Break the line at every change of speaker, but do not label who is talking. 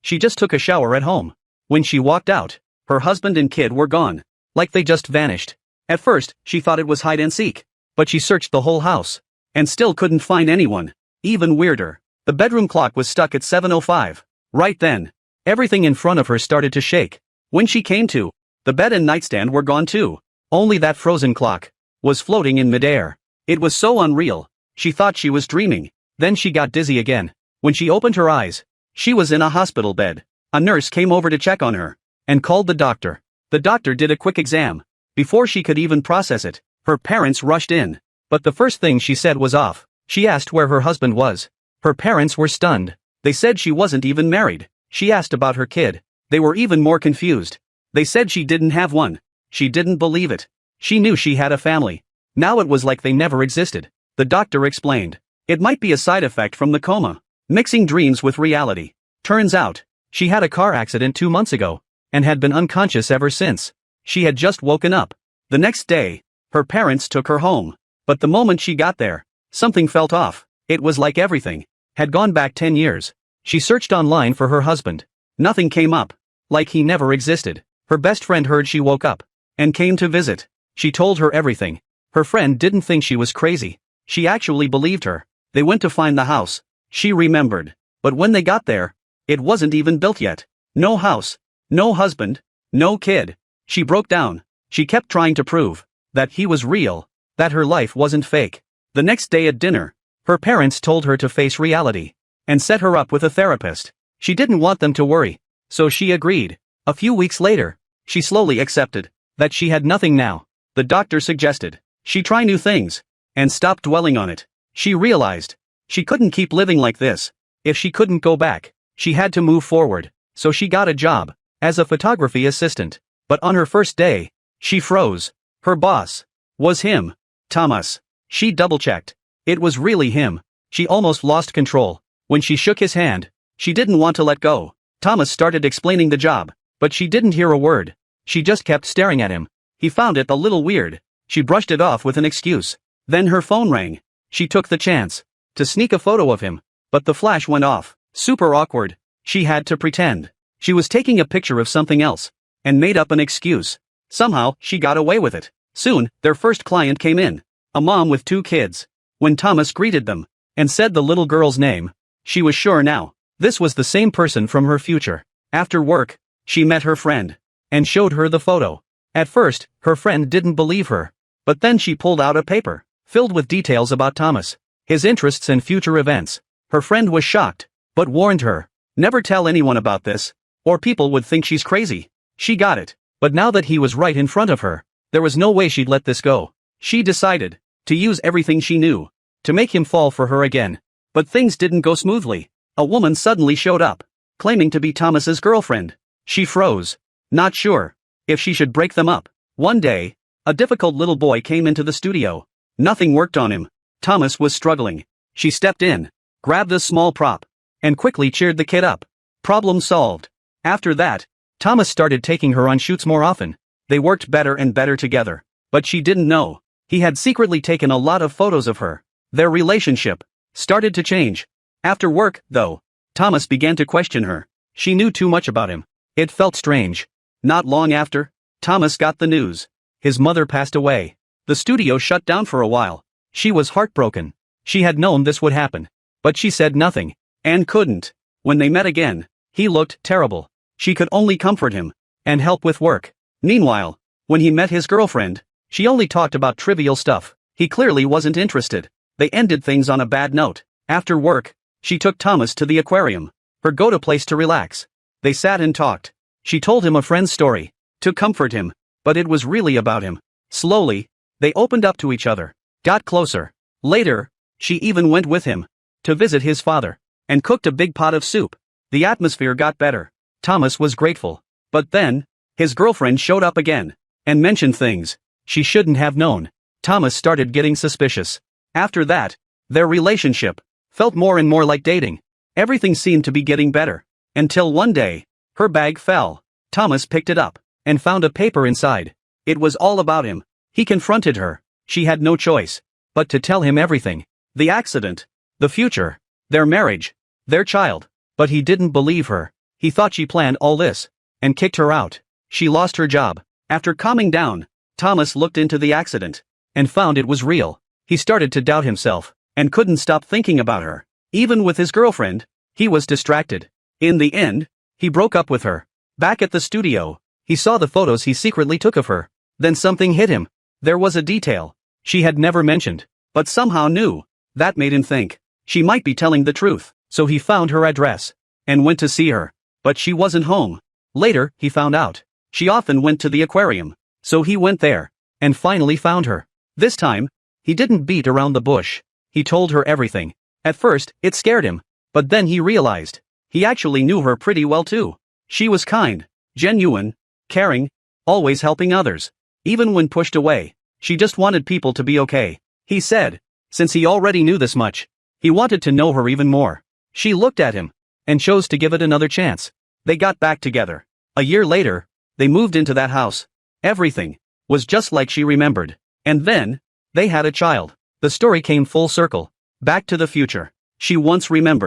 She just took a shower at home. When she walked out, her husband and kid were gone. Like they just vanished. At first, she thought it was hide and seek. But she searched the whole house. And still couldn't find anyone. Even weirder. The bedroom clock was stuck at 7:05. Right then, everything in front of her started to shake. When she came to, the bed and nightstand were gone too. Only that frozen clock was floating in midair. It was so unreal. She thought she was dreaming. Then she got dizzy again. When she opened her eyes, she was in a hospital bed. A nurse came over to check on her and called the doctor. The doctor did a quick exam. Before she could even process it, her parents rushed in. But the first thing she said was off. She asked where her husband was. Her parents were stunned. They said she wasn't even married. She asked about her kid. They were even more confused. They said she didn't have one. She didn't believe it. She knew she had a family. Now it was like they never existed. The doctor explained. It might be a side effect from the coma. Mixing dreams with reality. Turns out, she had a car accident 2 months ago, and had been unconscious ever since. She had just woken up. The next day, her parents took her home. But the moment she got there, something felt off. It was like everything had gone back 10 years. She searched online for her husband. Nothing came up. Like he never existed. Her best friend heard she woke up and came to visit. She told her everything. Her friend didn't think she was crazy. She actually believed her. They went to find the house. She remembered. But when they got there, it wasn't even built yet. No house. No husband. No kid. She broke down. She kept trying to prove that he was real, that her life wasn't fake. The next day at dinner, her parents told her to face reality and set her up with a therapist. She didn't want them to worry, so she agreed. A few weeks later, she slowly accepted that she had nothing now. The doctor suggested she try new things and stop dwelling on it. She realized she couldn't keep living like this. If she couldn't go back, she had to move forward. So she got a job as a photography assistant. But on her first day, she froze. Her boss was him, Thomas. She double-checked. It was really him. She almost lost control. When she shook his hand, she didn't want to let go. Thomas started explaining the job, but she didn't hear a word. She just kept staring at him. He found it a little weird. She brushed it off with an excuse. Then her phone rang. She took the chance to sneak a photo of him, but the flash went off. Super awkward. She had to pretend she was taking a picture of something else and made up an excuse. Somehow, she got away with it. Soon, their first client came in. A mom with 2 kids. When Thomas greeted them and said the little girl's name, she was sure now. This was the same person from her future. After work, she met her friend and showed her the photo. At first, her friend didn't believe her. But then she pulled out a paper filled with details about Thomas, his interests and future events. Her friend was shocked, but warned her, never tell anyone about this, or people would think she's crazy. She got it. But now that he was right in front of her, there was no way she'd let this go. She decided to use everything she knew to make him fall for her again. But things didn't go smoothly. A woman suddenly showed up, claiming to be Thomas's girlfriend. She froze, not sure if she should break them up. One day, a difficult little boy came into the studio. Nothing worked on him. Thomas was struggling. She stepped in, grabbed a small prop, and quickly cheered the kid up. Problem solved. After that, Thomas started taking her on shoots more often. They worked better and better together. But she didn't know. He had secretly taken a lot of photos of her. Their relationship started to change. After work, though, Thomas began to question her. She knew too much about him. It felt strange. Not long after, Thomas got the news. His mother passed away. The studio shut down for a while. She was heartbroken. She had known this would happen. But she said nothing. And couldn't. When they met again, he looked terrible. She could only comfort him and help with work. Meanwhile, when he met his girlfriend, she only talked about trivial stuff. He clearly wasn't interested. They ended things on a bad note. After work, she took Thomas to the aquarium, her go-to place to relax. They sat and talked. She told him a friend's story to comfort him, but it was really about him. Slowly, they opened up to each other, got closer. Later, she even went with him to visit his father and cooked a big pot of soup. The atmosphere got better. Thomas was grateful. But then, his girlfriend showed up again and mentioned things she shouldn't have known. Thomas started getting suspicious. After that, their relationship felt more and more like dating. Everything seemed to be getting better. Until one day, her bag fell. Thomas picked it up and found a paper inside. It was all about him. He confronted her. She had no choice but to tell him everything. The accident, the future, their marriage, their child. But he didn't believe her. He thought she planned all this and kicked her out. She lost her job. After calming down, Thomas looked into the accident and found it was real. He started to doubt himself and couldn't stop thinking about her. Even with his girlfriend, he was distracted. In the end, he broke up with her. Back at the studio, he saw the photos he secretly took of her. Then something hit him. There was a detail she had never mentioned, but somehow knew. That made him think she might be telling the truth. So he found her address and went to see her. But she wasn't home. Later, he found out she often went to the aquarium. So he went there and finally found her. This time, he didn't beat around the bush. He told her everything. At first, it scared him, but then he realized he actually knew her pretty well too. She was kind, genuine, caring, always helping others. Even when pushed away, she just wanted people to be okay. He said, since he already knew this much, he wanted to know her even more. She looked at him and chose to give it another chance. They got back together. A year later, they moved into that house. Everything was just like she remembered. And then, they had a child. The story came full circle. Back to the future. She once remembered.